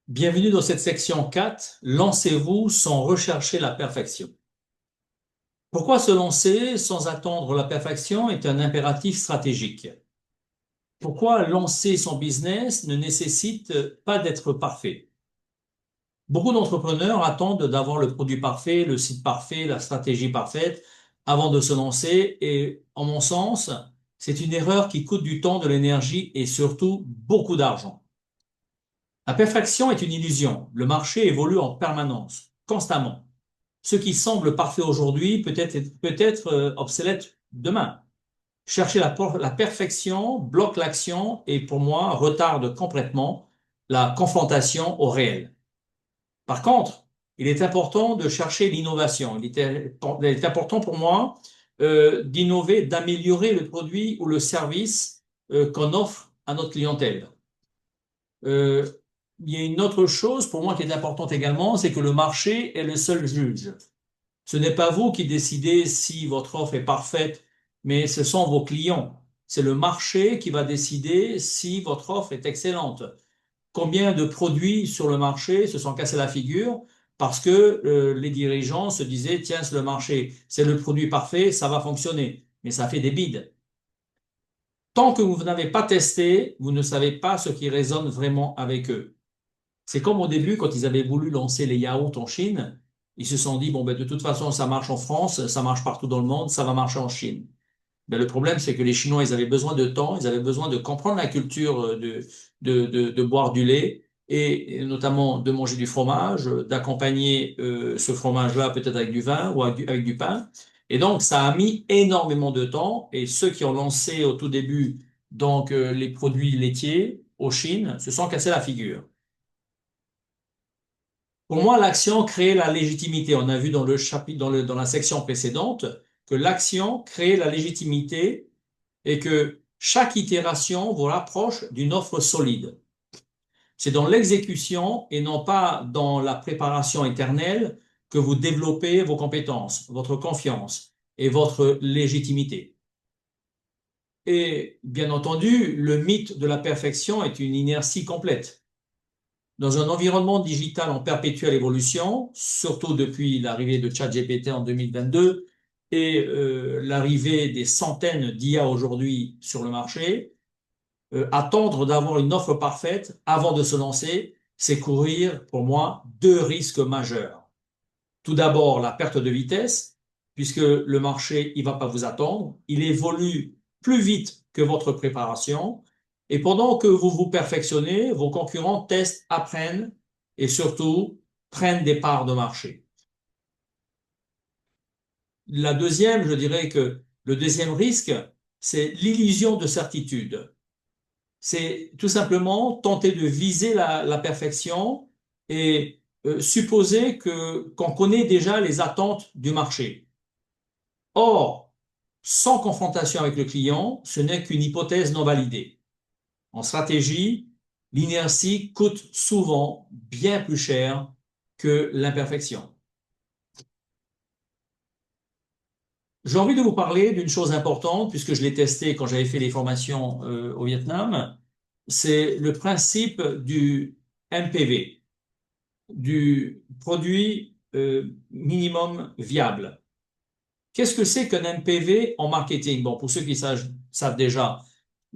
Bienvenue dans cette section 4. Lancez-vous sans rechercher la perfection. Pourquoi se lancer sans attendre la perfection est un impératif stratégique. Pourquoi lancer son business ne nécessite pas d'être parfait. Beaucoup d'entrepreneurs attendent d'avoir le produit parfait, le site parfait, la stratégie parfaite avant de se lancer et, en mon sens, c'est une erreur qui coûte du temps, de l'énergie et surtout beaucoup d'argent. La perfection est une illusion. Le marché évolue en permanence, constamment. Ce qui semble parfait aujourd'hui peut être obsolète demain. Chercher la perfection bloque l'action et pour moi retarde complètement la confrontation au réel. Par contre, il est important de chercher l'innovation. Il est important pour moi d'innover, d'améliorer le produit ou le service qu'on offre à notre clientèle. Euh, il y a une autre chose pour moi qui est importante également, c'est que le marché est le seul juge. Ce n'est pas vous qui décidez si votre offre est parfaite, mais ce sont vos clients. C'est le marché qui va décider si votre offre est excellente. Combien de produits sur le marché se sont cassés la figure parce que les dirigeants se disaient, tiens, c'est le marché, c'est le produit parfait, ça va fonctionner. Mais ça fait des bides. Tant que vous n'avez pas testé, vous ne savez pas ce qui résonne vraiment avec eux. C'est comme au début, quand ils avaient voulu lancer les yaourts en Chine, ils se sont dit, bon, ben, de toute façon, ça marche en France, ça marche partout dans le monde, ça va marcher en Chine. Ben, le problème, c'est que les Chinois, ils avaient besoin de temps, ils avaient besoin de comprendre la culture de boire du lait et notamment de manger du fromage, d'accompagner ce fromage-là peut-être avec du vin ou avec du pain. Et donc, ça a mis énormément de temps et ceux qui ont lancé au tout début donc les produits laitiers aux Chine se sont cassés la figure. Pour moi, l'action crée la légitimité. On a vu dans le chapitre, dans la section précédente que l'action crée la légitimité et que chaque itération vous rapproche d'une offre solide. C'est dans l'exécution et non pas dans la préparation éternelle que vous développez vos compétences, votre confiance et votre légitimité. Et bien entendu, le mythe de la perfection est une inertie complète. Dans un environnement digital en perpétuelle évolution, surtout depuis l'arrivée de ChatGPT en 2022 et l'arrivée des centaines d'IA aujourd'hui sur le marché, attendre d'avoir une offre parfaite avant de se lancer, c'est courir, pour moi, deux risques majeurs. Tout d'abord, la perte de vitesse, puisque le marché, il va pas vous attendre, il évolue plus vite que votre préparation, et pendant que vous vous perfectionnez, vos concurrents testent, apprennent, et surtout, prennent des parts de marché. La deuxième, je dirais que le deuxième risque, c'est l'illusion de certitude. C'est tout simplement tenter de viser la perfection et supposer qu'on connaît déjà les attentes du marché. Or, sans confrontation avec le client, ce n'est qu'une hypothèse non validée. En stratégie, l'inertie coûte souvent bien plus cher que l'imperfection. J'ai envie de vous parler d'une chose importante, puisque je l'ai testé quand j'avais fait les formations au Vietnam, c'est le principe du MPV, du produit minimum viable. Qu'est-ce que c'est qu'un MPV en marketing? Bon, pour ceux qui savent déjà,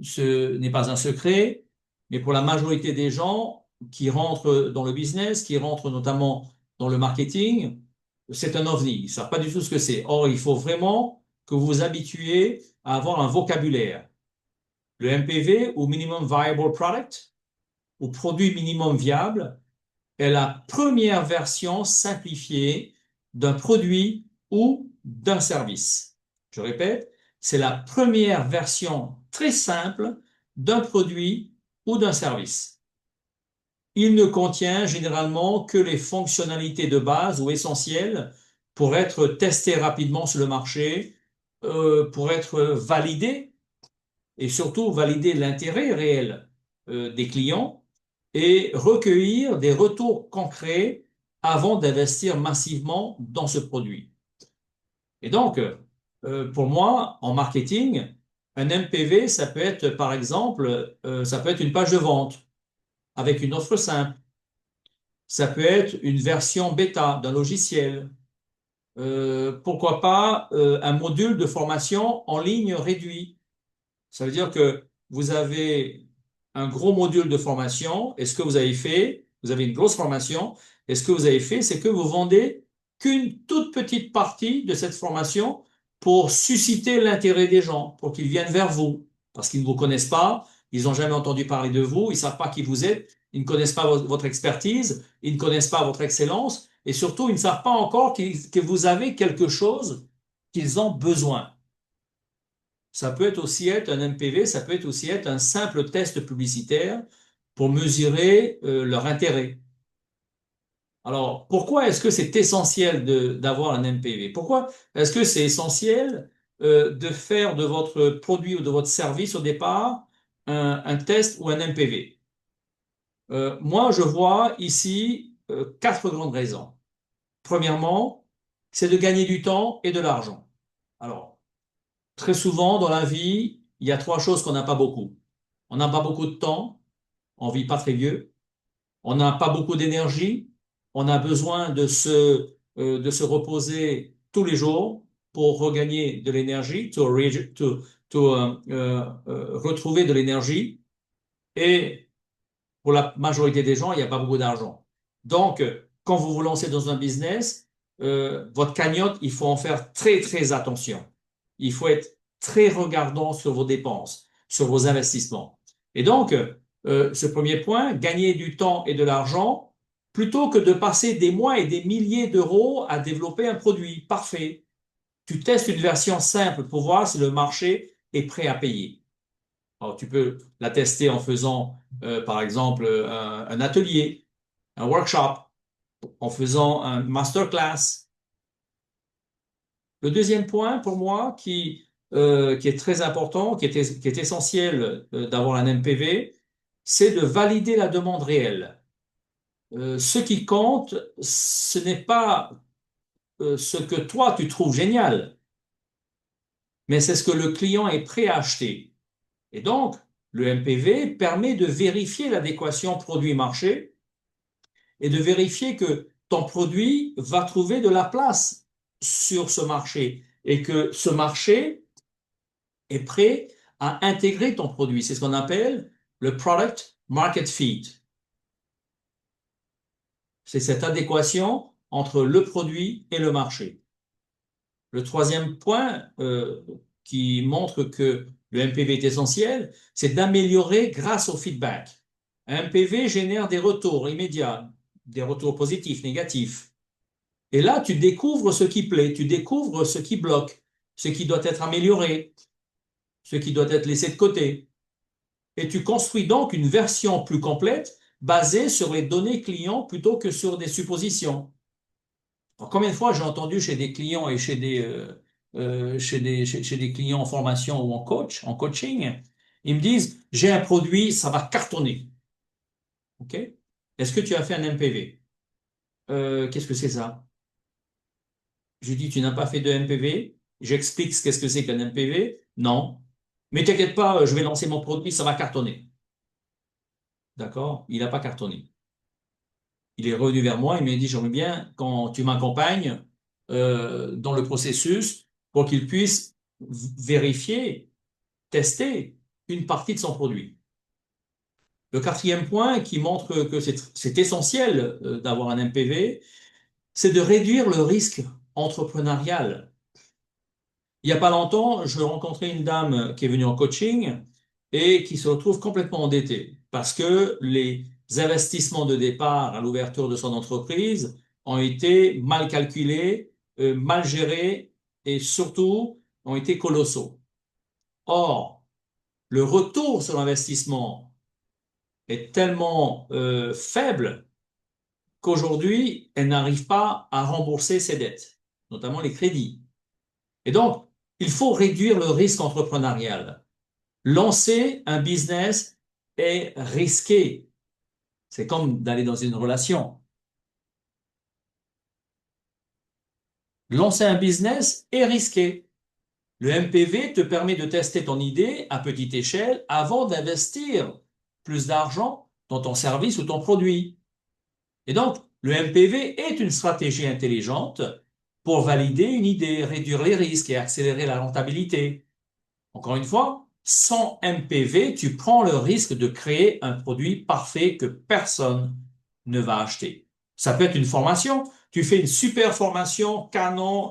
ce n'est pas un secret, mais pour la majorité des gens qui rentrent dans le business, qui rentrent notamment dans le marketing, c'est un ovni. Ils ne savent pas du tout ce que c'est. Or, il faut vraiment que vous vous habituiez à avoir un vocabulaire. Le MPV ou Minimum Viable Product ou produit minimum viable est la première version simplifiée d'un produit ou d'un service. Je répète, c'est la première version très simple d'un produit ou d'un service. Il ne contient généralement que les fonctionnalités de base ou essentielles pour être testé rapidement sur le marché, pour être validé et surtout valider l'intérêt réel des clients et recueillir des retours concrets avant d'investir massivement dans ce produit. Et donc, pour moi, en marketing, un MPV, ça peut être, par exemple, ça peut être une page de vente avec une offre simple. Ça peut être une version bêta d'un logiciel. Pourquoi pas un module de formation en ligne réduit. Ça veut dire que vous avez un gros module de formation et ce que vous avez fait, vous avez une grosse formation et ce que vous avez fait, c'est que vous vendez qu'une toute petite partie de cette formation pour susciter l'intérêt des gens, pour qu'ils viennent vers vous, parce qu'ils ne vous connaissent pas, ils n'ont jamais entendu parler de vous, ils ne savent pas qui vous êtes, ils ne connaissent pas votre expertise, ils ne connaissent pas votre excellence et surtout, ils ne savent pas encore que vous avez quelque chose qu'ils ont besoin. Ça peut être aussi être un MPV, ça peut être aussi être un simple test publicitaire pour mesurer leur intérêt. Alors, pourquoi est-ce que c'est essentiel d'avoir un MPV? Pourquoi est-ce que c'est essentiel de faire de votre produit ou de votre service au départ un test ou un MPV? Moi, je vois ici quatre grandes raisons. Premièrement, c'est de gagner du temps et de l'argent. Alors, très souvent dans la vie, il y a trois choses qu'on n'a pas beaucoup. On n'a pas beaucoup de temps, on vit pas très vieux, on n'a pas beaucoup d'énergie, on a besoin de se reposer tous les jours pour regagner de l'énergie, retrouver de l'énergie. Et pour la majorité des gens, il n'y a pas beaucoup d'argent. Donc, quand vous vous lancez dans un business, votre cagnotte, il faut en faire très, très attention. Il faut être très regardant sur vos dépenses, sur vos investissements. Et donc, ce premier point, gagner du temps et de l'argent, plutôt que de passer des mois et des milliers d'euros à développer un produit parfait. Tu testes une version simple pour voir si le marché est prêt à payer. Alors, tu peux la tester en faisant, par exemple, un atelier, un workshop, en faisant un masterclass. Le deuxième point pour moi qui est très important, qui est essentiel d'avoir un MPV, c'est de valider la demande réelle. Ce qui compte, ce n'est pas ce que toi tu trouves génial, mais c'est ce que le client est prêt à acheter. Et donc, le MPV permet de vérifier l'adéquation produit-marché et de vérifier que ton produit va trouver de la place sur ce marché et que ce marché est prêt à intégrer ton produit. C'est ce qu'on appelle le product market fit. C'est cette adéquation entre le produit et le marché. Le troisième point qui montre que le MPV est essentiel, c'est d'améliorer grâce au feedback. Un MPV génère des retours immédiats, des retours positifs, négatifs. Et là, tu découvres ce qui plaît, tu découvres ce qui bloque, ce qui doit être amélioré, ce qui doit être laissé de côté. Et tu construis donc une version plus complète basée sur les données clients plutôt que sur des suppositions. Alors, combien de fois j'ai entendu chez des clients et chez des clients en formation ou en coaching, ils me disent, j'ai un produit, ça va cartonner. OK? Est-ce que tu as fait un MPV? Qu'est-ce que c'est ça? Je lui dis, tu n'as pas fait de MPV? J'explique qu'est-ce que c'est qu'un MPV? Non. Mais t'inquiète pas, je vais lancer mon produit, ça va cartonner. D'accord? Il n'a pas cartonné. Il est revenu vers moi, il m'a dit, j'aimerais bien quand tu m'accompagnes dans le processus pour qu'il puisse vérifier, tester une partie de son produit. Le quatrième point qui montre que c'est essentiel d'avoir un MPV, c'est de réduire le risque entrepreneurial. Il n'y a pas longtemps, je rencontrais une dame qui est venue en coaching et qui se retrouve complètement endettée parce que les investissements de départ à l'ouverture de son entreprise ont été mal calculés, mal gérés et surtout ont été colossaux. Or, le retour sur l'investissement est tellement faible qu'aujourd'hui, elle n'arrive pas à rembourser ses dettes, notamment les crédits. Et donc, il faut réduire le risque entrepreneurial. Lancer un business est risqué. C'est comme d'aller dans une relation. Lancer un business est risqué. Le MPV te permet de tester ton idée à petite échelle avant d'investir plus d'argent dans ton service ou ton produit. Et donc, le MPV est une stratégie intelligente pour valider une idée, réduire les risques et accélérer la rentabilité. Encore une fois, sans MPV, tu prends le risque de créer un produit parfait que personne ne va acheter. Ça peut être une formation. Tu fais une super formation, canon,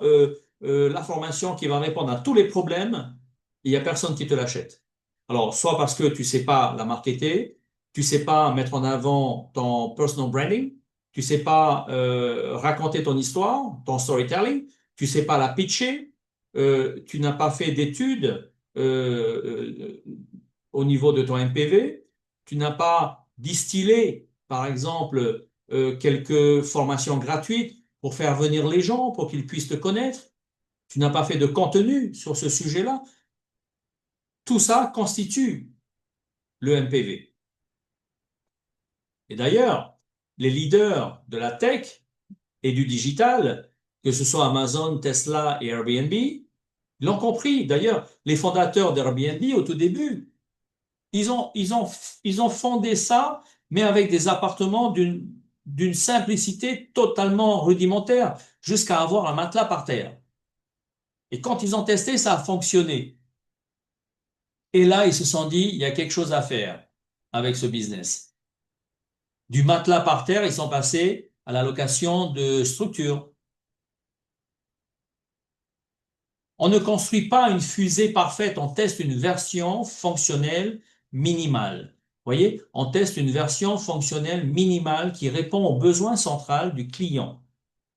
la formation qui va répondre à tous les problèmes, il n'y a personne qui te l'achète. Alors, soit parce que tu sais pas la marketer, tu sais pas mettre en avant ton personal branding, tu sais pas raconter ton histoire, ton storytelling, tu sais pas la pitcher, tu n'as pas fait d'études euh, au niveau de ton MPV, tu n'as pas distillé, par exemple, quelques formations gratuites pour faire venir les gens, pour qu'ils puissent te connaître, tu n'as pas fait de contenu sur ce sujet-là, tout ça constitue le MPV. Et d'ailleurs, les leaders de la tech et du digital, que ce soit Amazon, Tesla et Airbnb, l'ont compris. D'ailleurs, les fondateurs d'Airbnb, au tout début, Ils ont, ils ont, ils ont fondé ça, mais avec des appartements d'une simplicité totalement rudimentaire, jusqu'à avoir un matelas par terre. Et quand ils ont testé, ça a fonctionné. Et là, ils se sont dit, il y a quelque chose à faire avec ce business. Du matelas par terre, ils sont passés à la location de structures. On ne construit pas une fusée parfaite, on teste une version fonctionnelle minimale. Vous voyez, on teste une version fonctionnelle minimale qui répond aux besoins centraux du client.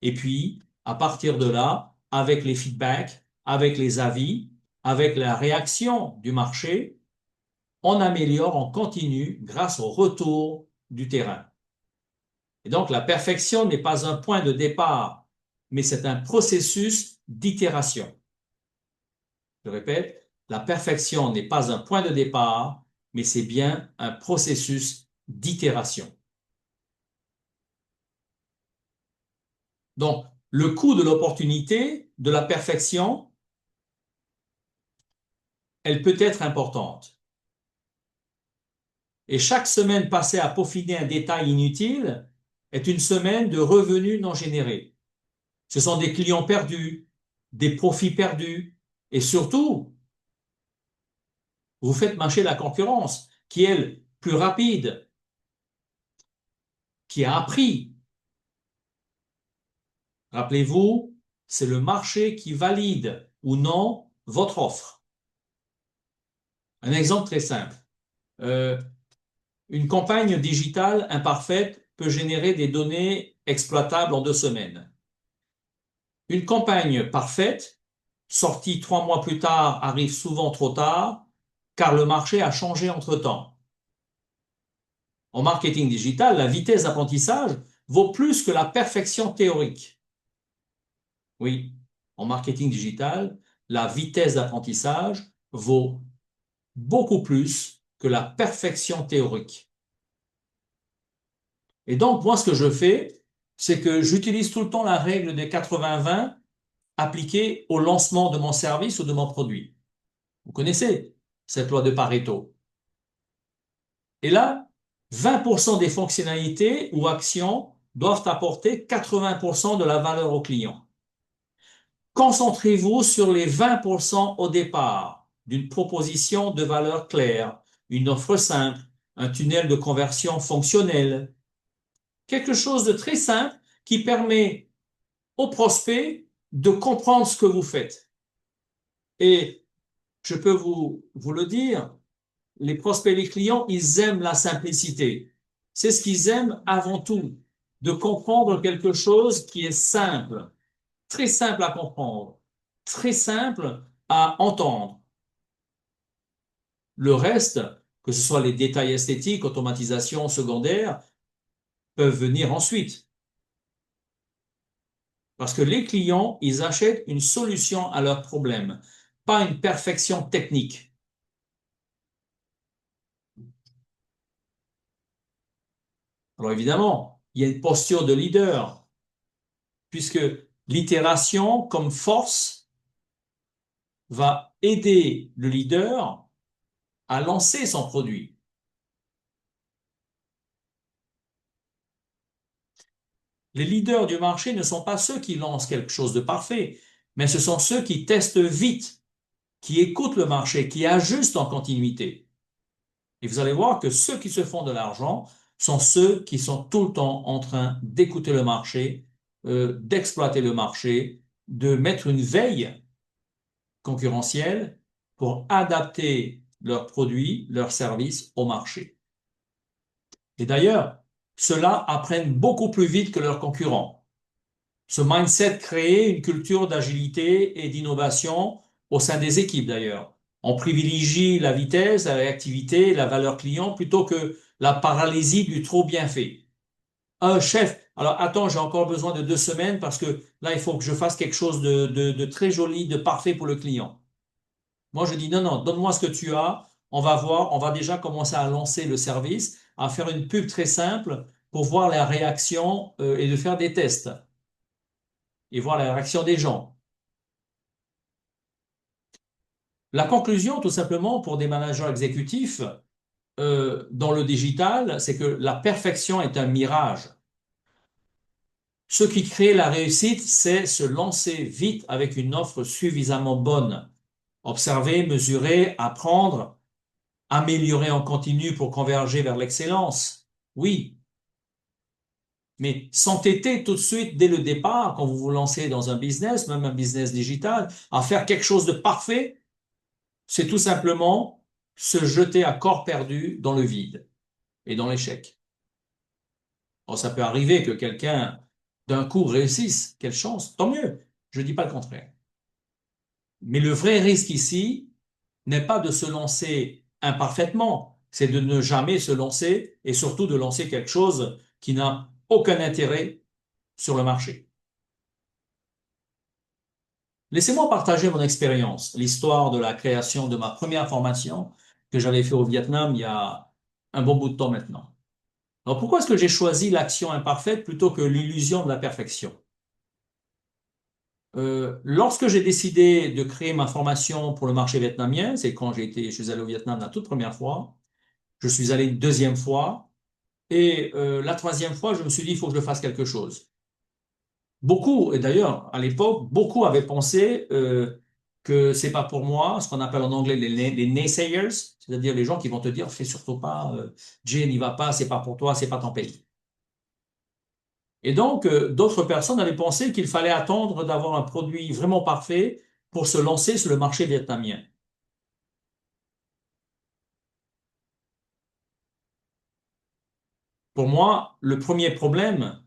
Et puis, à partir de là, avec les feedbacks, avec les avis, avec la réaction du marché, on améliore, on continue grâce au retour du terrain. Et donc, la perfection n'est pas un point de départ, mais c'est un processus d'itération. Je répète, la perfection n'est pas un point de départ, mais c'est bien un processus d'itération. Donc, le coût de l'opportunité, de la perfection, elle peut être importante. Et chaque semaine passée à peaufiner un détail inutile est une semaine de revenus non générés. Ce sont des clients perdus, des profits perdus, et surtout, vous faites marcher la concurrence, qui est, elle, plus rapide, qui a appris. Rappelez-vous, c'est le marché qui valide ou non votre offre. Un exemple très simple. Euh, une campagne digitale imparfaite peut générer des données exploitables en 2 semaines. Une campagne parfaite, sortie 3 mois plus tard, arrive souvent trop tard, car le marché a changé entre-temps. En marketing digital, la vitesse d'apprentissage vaut plus que la perfection théorique. Oui, en marketing digital, la vitesse d'apprentissage vaut beaucoup plus que la perfection théorique. Et donc, moi, ce que je fais, c'est que j'utilise tout le temps la règle des 80-20 appliquée au lancement de mon service ou de mon produit. Vous connaissez cette loi de Pareto. Et là, 20% des fonctionnalités ou actions doivent apporter 80% de la valeur au client. Concentrez-vous sur les 20% au départ d'une proposition de valeur claire, une offre simple, un tunnel de conversion fonctionnel, quelque chose de très simple qui permet au prospect de comprendre ce que vous faites. Et je peux vous le dire, les prospects et les clients, ils aiment la simplicité. C'est ce qu'ils aiment avant tout, de comprendre quelque chose qui est simple, très simple à comprendre, très simple à entendre. Le reste, que ce soit les détails esthétiques, automatisation secondaire, peuvent venir ensuite. Parce que les clients, ils achètent une solution à leurs problèmes, pas une perfection technique. Alors évidemment, il y a une posture de leader, puisque l'itération comme force va aider le leader à lancer son produit. Les leaders du marché ne sont pas ceux qui lancent quelque chose de parfait, mais ce sont ceux qui testent vite, qui écoutent le marché, qui ajustent en continuité. Et vous allez voir que ceux qui se font de l'argent sont ceux qui sont tout le temps en train d'écouter le marché, d'exploiter le marché, de mettre une veille concurrentielle pour adapter leurs produits, leurs services au marché. Et d'ailleurs, ceux-là apprennent beaucoup plus vite que leurs concurrents. Ce mindset crée une culture d'agilité et d'innovation au sein des équipes d'ailleurs. On privilégie la vitesse, la réactivité, la valeur client plutôt que la paralysie du trop bien fait. Chef, alors attends, j'ai encore besoin de 2 semaines parce que là, il faut que je fasse quelque chose de très joli, de parfait pour le client. Moi, je dis non, non, donne-moi ce que tu as. On va voir, on va déjà commencer à lancer le service, à faire une pub très simple pour voir la réaction et de faire des tests et voir la réaction des gens. La conclusion, tout simplement, pour des managers exécutifs dans le digital, c'est que la perfection est un mirage. Ce qui crée la réussite, c'est se lancer vite avec une offre suffisamment bonne. Observer, mesurer, apprendre, améliorer en continu pour converger vers l'excellence. Oui, mais s'entêter tout de suite dès le départ, quand vous vous lancez dans un business, même un business digital, à faire quelque chose de parfait, c'est tout simplement se jeter à corps perdu dans le vide et dans l'échec. Bon, ça peut arriver que quelqu'un d'un coup réussisse, quelle chance, tant mieux, je ne dis pas le contraire. Mais le vrai risque ici n'est pas de se lancer imparfaitement, c'est de ne jamais se lancer et surtout de lancer quelque chose qui n'a aucun intérêt sur le marché. Laissez-moi partager mon expérience, l'histoire de la création de ma première formation que j'avais fait au Vietnam il y a un bon bout de temps maintenant. Alors pourquoi est-ce que j'ai choisi l'action imparfaite plutôt que l'illusion de la perfection? Lorsque j'ai décidé de créer ma formation pour le marché vietnamien, c'est quand je suis allé au Vietnam la toute première fois, je suis allé une deuxième fois, et la troisième fois, je me suis dit, il faut que je fasse quelque chose. Beaucoup, et d'ailleurs, à l'époque, beaucoup avaient pensé que c'est pas pour moi, ce qu'on appelle en anglais les naysayers, c'est-à-dire les gens qui vont te dire, fais surtout pas, Jay, n'y va pas, c'est pas pour toi, c'est pas ton pays. Et donc, d'autres personnes avaient pensé qu'il fallait attendre d'avoir un produit vraiment parfait pour se lancer sur le marché vietnamien. Pour moi, le premier problème,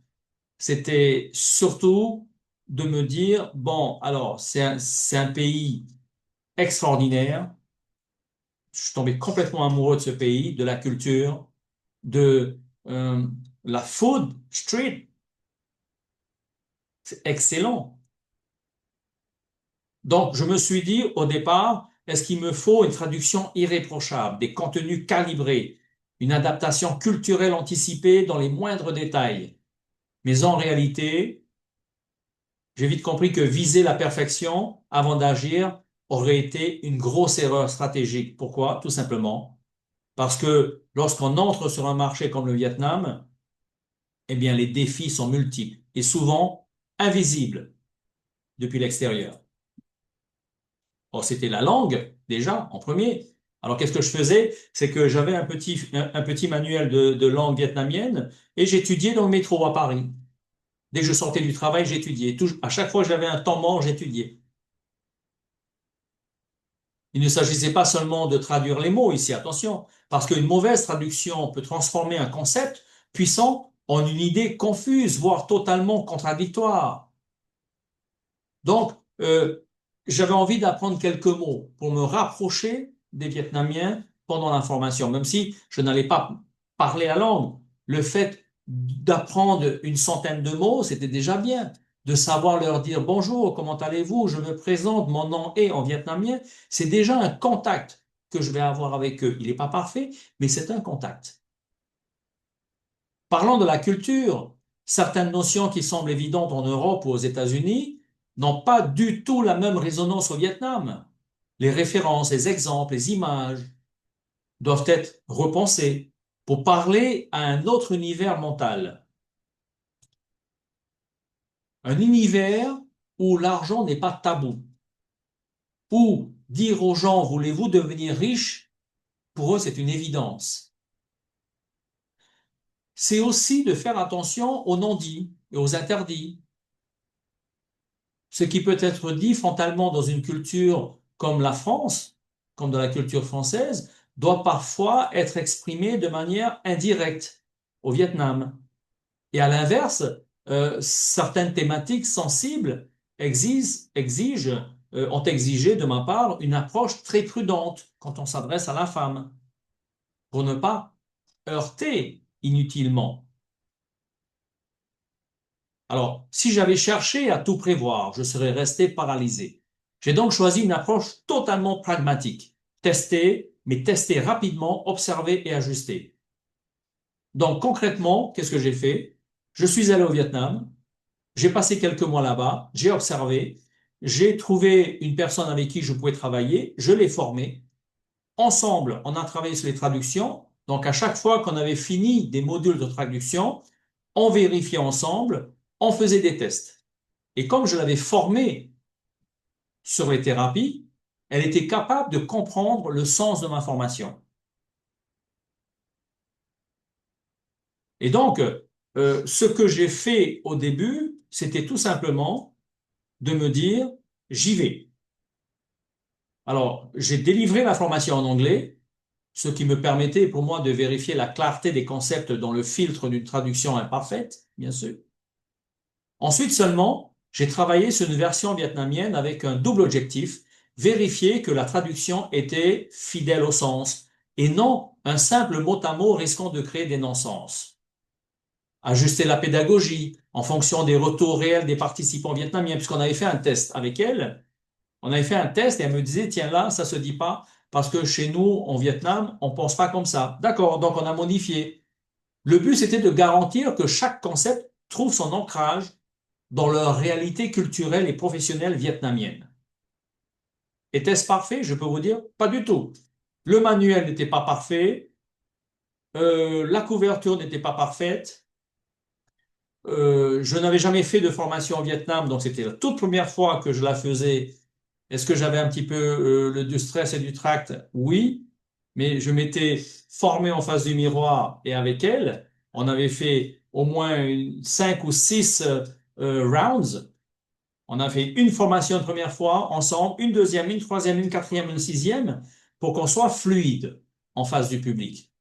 c'était surtout de me dire, bon, alors, c'est un pays extraordinaire. Je suis tombé complètement amoureux de ce pays, de la culture, de la food street. C'est excellent. Donc, je me suis dit au départ, est-ce qu'il me faut une traduction irréprochable, des contenus calibrés, une adaptation culturelle anticipée dans les moindres détails? Mais en réalité, j'ai vite compris que viser la perfection avant d'agir aurait été une grosse erreur stratégique. Pourquoi? Tout simplement parce que lorsqu'on entre sur un marché comme le Vietnam, eh bien, les défis sont multiples et souvent invisibles depuis l'extérieur. Or, c'était la langue, déjà, en premier. Alors, qu'est-ce que je faisais? C'est que j'avais un petit manuel de langue vietnamienne et j'étudiais dans le métro à Paris. Dès que je sortais du travail, j'étudiais. À chaque fois que j'avais un temps mort, j'étudiais. Il ne s'agissait pas seulement de traduire les mots ici, attention, parce qu'une mauvaise traduction peut transformer un concept puissant en une idée confuse, voire totalement contradictoire. Donc, j'avais envie d'apprendre quelques mots pour me rapprocher des Vietnamiens pendant la formation, même si je n'allais pas parler la langue. Le fait d'apprendre une centaine de mots, c'était déjà bien. De savoir leur dire bonjour, comment allez-vous, je me présente, mon nom est en vietnamien, c'est déjà un contact que je vais avoir avec eux. Il n'est pas parfait, mais c'est un contact. Parlant de la culture, certaines notions qui semblent évidentes en Europe ou aux États-Unis n'ont pas du tout la même résonance au Vietnam. Les références, les exemples, les images doivent être repensées pour parler à un autre univers mental. un univers où l'argent n'est pas tabou, où dire aux gens, voulez-vous devenir riche, pour eux, c'est une évidence. C'est aussi de faire attention aux non-dits et aux interdits. Ce qui peut être dit frontalement dans une culture comme la France, comme dans la culture française, doit parfois être exprimé de manière indirecte au Vietnam. Et à l'inverse, certaines thématiques sensibles ont exigé de ma part une approche très prudente quand on s'adresse à la femme, pour ne pas heurter inutilement. Alors, si j'avais cherché à tout prévoir, je serais resté paralysé. J'ai donc choisi une approche totalement pragmatique. Tester, mais tester rapidement, observer et ajuster. Donc, concrètement, qu'est-ce que j'ai fait? Je suis allé au Vietnam, j'ai passé quelques mois là-bas, j'ai observé, j'ai trouvé une personne avec qui je pouvais travailler, je l'ai formée. Ensemble, on a travaillé sur les traductions. Donc, à chaque fois qu'on avait fini des modules de traduction, on vérifiait ensemble, on faisait des tests. Et comme je l'avais formée sur les thérapies, elle était capable de comprendre le sens de ma formation. Et donc, ce que j'ai fait au début, c'était tout simplement de me dire, j'y vais. Alors, j'ai délivré la formation en anglais, ce qui me permettait pour moi de vérifier la clarté des concepts dans le filtre d'une traduction imparfaite, bien sûr. Ensuite seulement, j'ai travaillé sur une version vietnamienne avec un double objectif, vérifier que la traduction était fidèle au sens et non un simple mot à mot risquant de créer des non-sens. Ajuster la pédagogie en fonction des retours réels des participants vietnamiens, puisqu'on avait fait un test avec elle. On avait fait un test et elle me disait, tiens là, ça se dit pas, parce que chez nous, en Vietnam, on pense pas comme ça. D'accord, donc on a modifié. Le but, c'était de garantir que chaque concept trouve son ancrage dans leur réalité culturelle et professionnelle vietnamienne. Était-ce parfait? Je peux vous dire, pas du tout. Le manuel n'était pas parfait, la couverture n'était pas parfaite, je n'avais jamais fait de formation au Vietnam, donc c'était la toute première fois que je la faisais. Est-ce que j'avais un petit peu du stress et du tract? Oui, mais je m'étais formé en face du miroir et avec elle. On avait fait au moins 5 ou 6 rounds. On a fait une formation une première fois ensemble, une deuxième, une troisième, une quatrième, une sixième, pour qu'on soit fluide en face du public.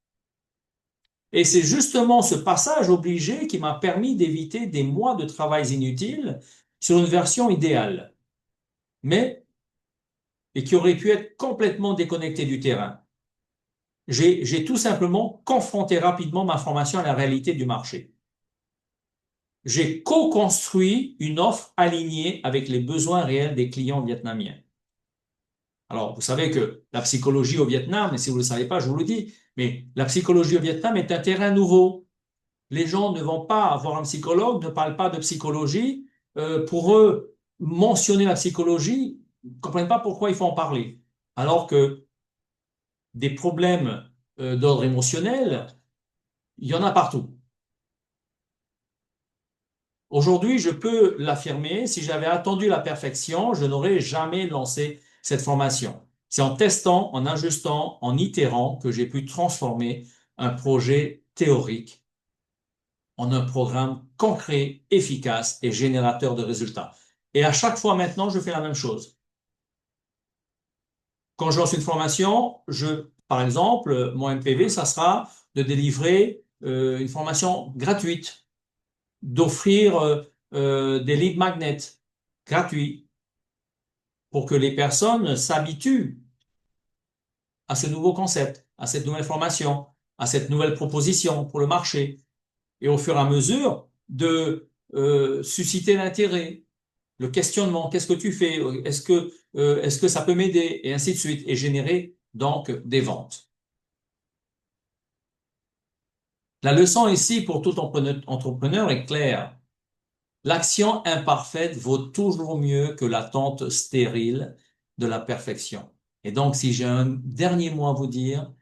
Et c'est justement ce passage obligé qui m'a permis d'éviter des mois de travail inutiles sur une version idéale, mais et qui aurait pu être complètement déconnecté du terrain. J'ai tout simplement confronté rapidement ma formation à la réalité du marché. J'ai co-construit une offre alignée avec les besoins réels des clients vietnamiens. Alors, vous savez que la psychologie au Vietnam, et si vous ne le savez pas, je vous le dis, mais la psychologie au Vietnam est un terrain nouveau. Les gens ne vont pas voir un psychologue, ne parlent pas de psychologie. Pour eux, mentionner la psychologie, ils ne comprennent pas pourquoi il faut en parler. Alors que des problèmes d'ordre émotionnel, il y en a partout. Aujourd'hui, je peux l'affirmer, si j'avais attendu la perfection, je n'aurais jamais lancé cette formation. C'est en testant, en ajustant, en itérant que j'ai pu transformer un projet théorique en un programme concret, efficace et générateur de résultats. Et à chaque fois maintenant, je fais la même chose. Quand je lance une formation, par exemple, mon MPV, ça sera de délivrer une formation gratuite, d'offrir des lead magnets gratuits pour que les personnes s'habituent à ce nouveau concept, à cette nouvelle formation, à cette nouvelle proposition pour le marché. Et au fur et à mesure de susciter l'intérêt, le questionnement, qu'est-ce que tu fais? Est-ce que ça peut m'aider? Et ainsi de suite, et générer donc des ventes. La leçon ici pour tout entrepreneur est claire. L'action imparfaite vaut toujours mieux que l'attente stérile de la perfection. Et donc, si j'ai un dernier mot à vous dire,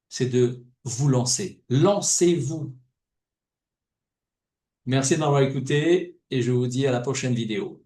c'est de vous lancer. Lancez-vous. Merci de m'avoir écouté. et je vous dis à la prochaine vidéo.